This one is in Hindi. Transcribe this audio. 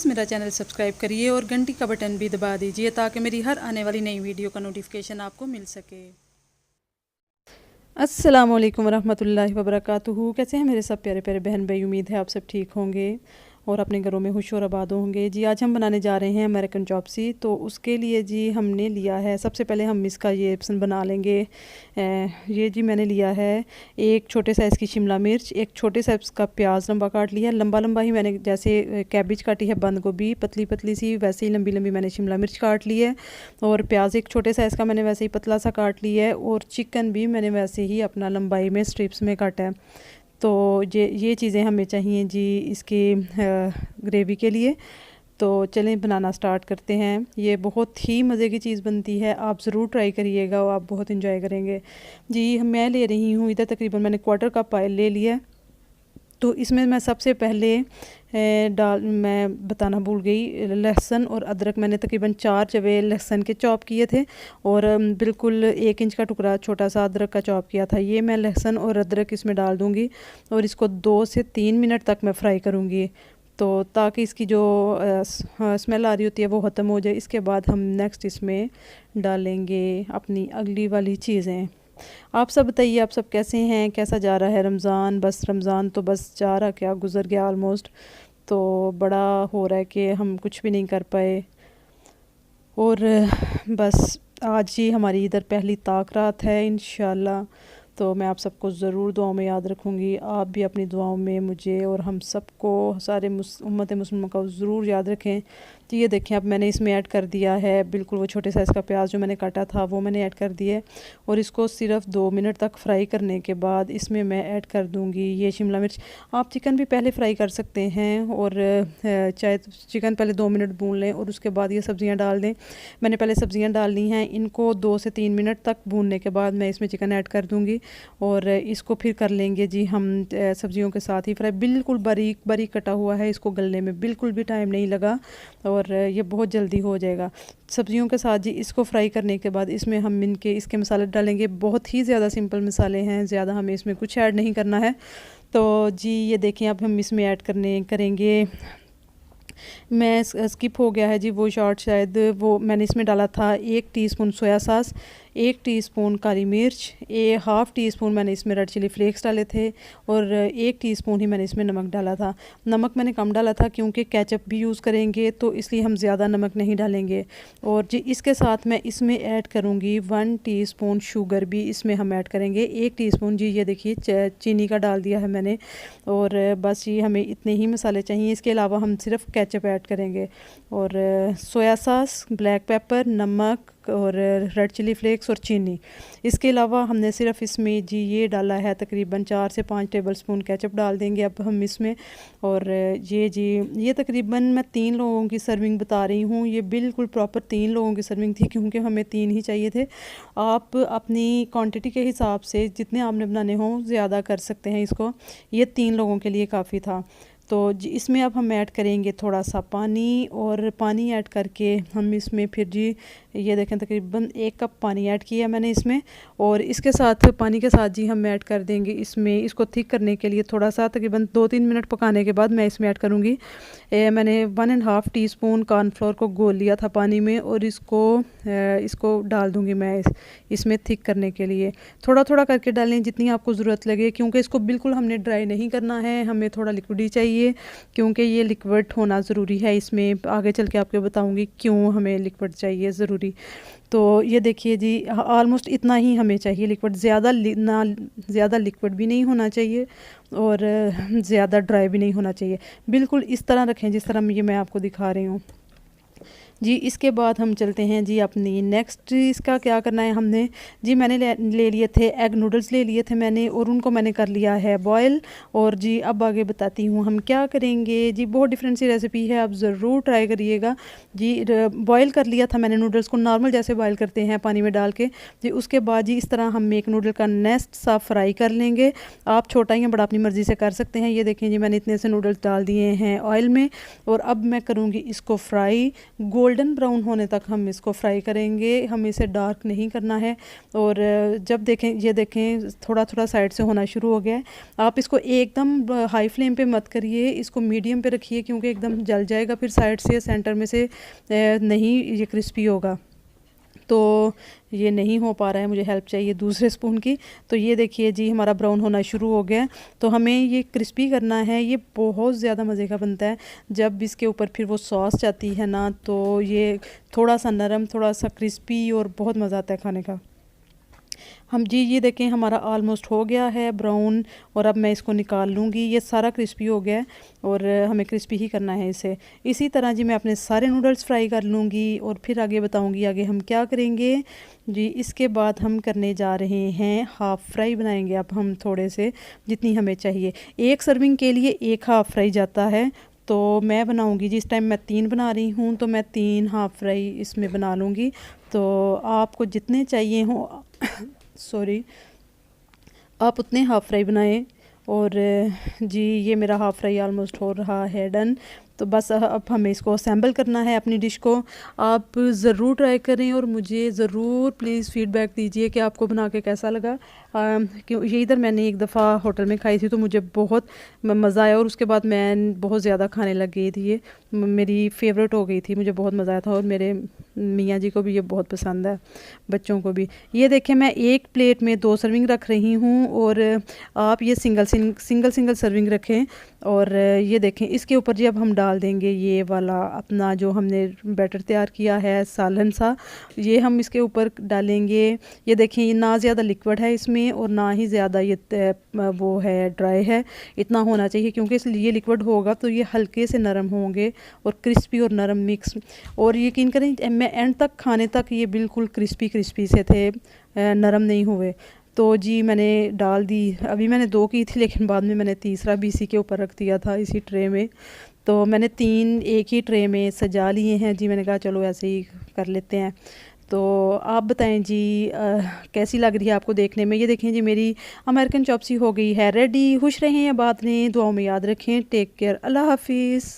प्लीज़ मेरा चैनल सब्सक्राइब करिए और घंटी का बटन भी दबा दीजिए ताकि मेरी हर आने वाली नई वीडियो का नोटिफिकेशन आपको मिल सके। अस्सलाम वालेकुम रहमतुल्लाहि व बरकातुहू। कैसे हैं मेरे सब प्यारे प्यारे बहन भाई, उम्मीद है आप सब ठीक होंगे और अपने घरों में खुश और आबाद होंगे। जी आज हम बनाने जा रहे हैं अमेरिकन चॉपसी। तो उसके लिए जी हमने लिया है, सबसे पहले हम इसका ये ऑप्शन बना लेंगे। ये जी मैंने लिया है एक छोटे साइज़ की शिमला मिर्च, एक छोटे साइज़ का प्याज लंबा काट लिया, लंबा लंबा ही मैंने जैसे कैबिज काटी है बंद गोभी पतली पतली सी, वैसे ही लंबी लंबी मैंने शिमला मिर्च काट ली है। और प्याज एक छोटे साइज़ का मैंने वैसे ही पतला सा काट लिया है। और चिकन भी मैंने वैसे ही अपना लंबाई में स्ट्रिप्स में काटा है। तो ये चीज़ें हमें चाहिए जी इसकी ग्रेवी के लिए। तो चलें बनाना स्टार्ट करते हैं। ये बहुत ही मज़े की चीज़ बनती है, आप ज़रूर ट्राई करिएगा और आप बहुत इंजॉय करेंगे। जी मैं ले रही हूँ इधर तकरीबन मैंने क्वार्टर कप ऑयल ले लिया। तो इसमें मैं सबसे पहले मैं बताना भूल गई, लहसुन और अदरक मैंने तकरीबन 4 जवे लहसुन के चॉप किए थे और बिल्कुल 1 इंच का टुकड़ा छोटा सा अदरक का चॉप किया था। ये मैं लहसुन और अदरक इसमें डाल दूँगी और इसको 2 से 3 मिनट तक मैं फ्राई करूँगी, तो ताकि इसकी जो स्मेल आ रही होती है वो ख़त्म हो जाए। इसके बाद हम नेक्स्ट इसमें डालेंगे अपनी अगली वाली चीज़ें। आप सब बताइए, आप सब कैसे हैं, कैसा जा रहा है रमज़ान? बस रमज़ान तो बस जा रहा, क्या गुज़र गया ऑलमोस्ट। तो बड़ा हो रहा है कि हम कुछ भी नहीं कर पाए। और बस आज ही हमारी इधर पहली ताक रात है इंशाल्लाह। तो मैं आप सबको ज़रूर दुआओं में याद रखूँगी। आप भी अपनी दुआओं में मुझे और हम सबको, सारे उम्मत मुस्लिम को ज़रूर याद रखें। तो ये देखें अब मैंने इसमें ऐड कर दिया है बिल्कुल वो छोटे साइज़ का प्याज जो मैंने काटा था वो मैंने ऐड कर दिया है। और इसको सिर्फ 2 मिनट तक फ्राई करने के बाद इसमें मैं ऐड कर दूँगी ये शिमला मिर्च। आप चिकन भी पहले फ्राई कर सकते हैं और चाहे चिकन पहले 2 मिनट भून लें और उसके बाद ये सब्ज़ियाँ डाल दें। मैंने पहले सब्ज़ियाँ डालनी हैं, इनको 2 से 3 मिनट तक भूनने के बाद मैं इसमें चिकन ऐड कर दूँगी और इसको फिर कर लेंगे जी हम सब्ज़ियों के साथ ही फ्राई। बिल्कुल बारीक बारीक कटा हुआ है, इसको गलने में बिल्कुल भी टाइम नहीं लगा और ये बहुत जल्दी हो जाएगा सब्ज़ियों के साथ। जी इसको फ्राई करने के बाद इसमें हम इसके मसाले डालेंगे। बहुत ही ज़्यादा सिंपल मसाले हैं, ज़्यादा हमें इसमें कुछ ऐड नहीं करना है। तो जी ये देखें अब हम इसमें ऐड करेंगे, मैं स्किप हो गया है जी वो शॉर्ट, शायद वो मैंने इसमें डाला था 1 टीस्पून सोया सॉस, 1 टीस्पून काली मिर्च, हाफ़ टी स्पून मैंने इसमें रेड चिली फ्लेक्स डाले थे और 1 टीस्पून ही मैंने इसमें नमक डाला था। नमक मैंने कम डाला था क्योंकि केचप भी यूज़ करेंगे तो इसलिए हम ज़्यादा नमक नहीं डालेंगे। और जी इसके साथ मैं इसमें ऐड करूँगी 1 टीस्पून शुगर भी इसमें हम ऐड करेंगे। 1 टीस्पून जी ये देखिए चीनी का डाल दिया है मैंने। और बस ये हमें इतने ही मसाले चाहिए, इसके अलावा हम सिर्फ केचप ऐड करेंगे। और सोया सॉस, ब्लैक पेपर, नमक और रेड चिली फ्लेक्स और चीनी। इसके अलावा हमने सिर्फ इसमें जी ये डाला है तकरीबन 4 से 5 टेबलस्पून केचप डाल देंगे अब हम इसमें। और ये तकरीबन मैं 3 लोगों की सर्विंग बता रही हूँ, ये बिल्कुल प्रॉपर 3 लोगों की सर्विंग थी क्योंकि हमें 3 ही चाहिए थे। आप अपनी क्वांटिटी के हिसाब से जितने आपने बनाने हों ज़्यादा कर सकते हैं इसको, ये 3 लोगों के लिए काफ़ी था। तो जी इसमें अब हम ऐड करेंगे थोड़ा सा पानी और पानी ऐड करके हम इसमें फिर जी ये देखें तकरीबन 1 कप पानी ऐड किया मैंने इसमें। और इसके साथ पानी के साथ जी हम ऐड कर देंगे इसमें, इसको थिक करने के लिए थोड़ा सा तकरीबन 2-3 मिनट पकाने के बाद मैं इसमें ऐड करूँगी मैंने 1.5 टीस्पून कॉर्नफ्लोर को घोल लिया था पानी में और इसको डाल दूँगी मैं इसमें थिक करने के लिए। थोड़ा थोड़ा करके डालें जितनी आपको ज़रूरत लगे क्योंकि इसको बिल्कुल हमने ड्राई नहीं करना है, हमें थोड़ा लिक्विड ही चाहिए क्योंकि ये लिक्विड होना ज़रूरी है इसमें। आगे चल के आपको बताऊंगी क्यों हमें लिक्विड चाहिए ज़रूरी। तो ये देखिए जी ऑलमोस्ट इतना ही हमें चाहिए लिक्विड, ज़्यादा लिक्विड भी नहीं होना चाहिए और ज़्यादा ड्राई भी नहीं होना चाहिए। बिल्कुल इस तरह रखें जिस तरह ये मैं आपको दिखा रही हूँ जी। इसके बाद हम चलते हैं जी अपनी नेक्स्ट, इसका क्या करना है हमने जी मैंने ले लिए थे एग नूडल्स ले लिए थे मैंने और उनको मैंने कर लिया है बॉयल। और जी अब आगे बताती हूँ हम क्या करेंगे। जी बहुत डिफरेंट सी रेसिपी है, आप ज़रूर ट्राई करिएगा जी। बॉयल कर लिया था मैंने नूडल्स को, नॉर्मल जैसे बॉयल करते हैं पानी में डाल के जी। उसके बाद जी इस तरह हम एक नूडल का नेस्ट सा फ्राई कर लेंगे। आप छोटा या बड़ा अपनी मर्ज़ी से कर सकते हैं। ये देखें जी मैंने इतने से नूडल्स डाल दिए हैं ऑयल में और अब मैं करूँगी इसको फ्राई गोल्डन ब्राउन होने तक हम इसको फ्राई करेंगे, हम इसे डार्क नहीं करना है। और जब देखें, ये देखें थोड़ा थोड़ा साइड से होना शुरू हो गया है। आप इसको एकदम हाई फ्लेम पे मत करिए, इसको मीडियम पे रखिए, क्योंकि एकदम जल जाएगा फिर साइड से, सेंटर में से नहीं ये क्रिस्पी होगा। तो ये नहीं हो पा रहा है, मुझे हेल्प चाहिए दूसरे स्पून की। तो ये देखिए जी हमारा ब्राउन होना शुरू हो गया। तो हमें ये क्रिस्पी करना है, ये बहुत ज़्यादा मज़े का बनता है। जब इसके ऊपर फिर वो सॉस जाती है ना, तो ये थोड़ा सा नरम, थोड़ा सा क्रिस्पी, और बहुत मज़ा आता है खाने का। हम जी ये देखें हमारा ऑलमोस्ट हो गया है ब्राउन, और अब मैं इसको निकाल लूँगी। ये सारा क्रिस्पी हो गया है, और हमें क्रिस्पी ही करना है इसे। इसी तरह जी मैं अपने सारे नूडल्स फ्राई कर लूँगी, और फिर आगे बताऊँगी आगे हम क्या करेंगे जी। इसके बाद हम करने जा रहे हैं हाफ़ फ्राई बनाएंगे अब हम, थोड़े से जितनी हमें चाहिए। एक सर्विंग के लिए एक हाफ़ फ्राई जाता है। तो मैं बनाऊंगी जी, इस टाइम मैं 3 बना रही हूँ, तो मैं 3 हाफ़ फ्राई इसमें बना लूँगी। तो आपको जितने चाहिए हों सॉरी, आप उतने हाफ़ फ्राई बनाएं। और जी ये मेरा हाफ़ फ्राई ऑलमोस्ट हो रहा है डन। तो बस अब हमें इसको असेंबल करना है अपनी डिश को। आप ज़रूर ट्राई करें, और मुझे ज़रूर प्लीज़ फ़ीडबैक दीजिए कि आपको बना के कैसा लगा। क्यों ये इधर मैंने एक दफ़ा होटल में खाई थी, तो मुझे बहुत मज़ा आया, और उसके बाद मैं बहुत ज़्यादा खाने लग गई थी। ये मेरी फेवरेट हो गई थी, मुझे बहुत मज़ा आया था, और मेरे मियाँ जी को भी ये बहुत पसंद है, बच्चों को भी। ये देखें मैं एक प्लेट में 2 सर्विंग रख रही हूँ, और आप ये सिंगल सर्विंग रखें। और ये देखें इसके ऊपर जी अब हम डाल देंगे ये वाला अपना जो हमने बैटर तैयार किया है सालन सा, ये हम इसके ऊपर डालेंगे। ये देखें ये ना ज़्यादा लिक्विड है इसमें, और ना ही ज़्यादा ये वो है ड्राई है, इतना होना चाहिए, क्योंकि इसलिए लिक्विड होगा तो ये हल्के से नरम होंगे, और क्रिस्पी और नरम मिक्स। और यकीन करें मैं एंड तक खाने तक ये बिल्कुल क्रिस्पी से थे, नरम नहीं हुए। तो जी मैंने डाल दी, अभी मैंने 2 की थी, लेकिन बाद में मैंने तीसरा भी इसी के ऊपर रख दिया था, इसी ट्रे में। तो मैंने 3 एक ही ट्रे में सजा लिए हैं जी। मैंने कहा चलो ऐसे ही कर लेते हैं। तो आप बताएं जी कैसी लग रही है आपको देखने में। ये देखें जी मेरी अमेरिकन चॉप्सी हो गई है रेडी। खुश रहें, बात रहें, दुआओं में याद रखें। टेक केयर, अल्लाह हाफिज़।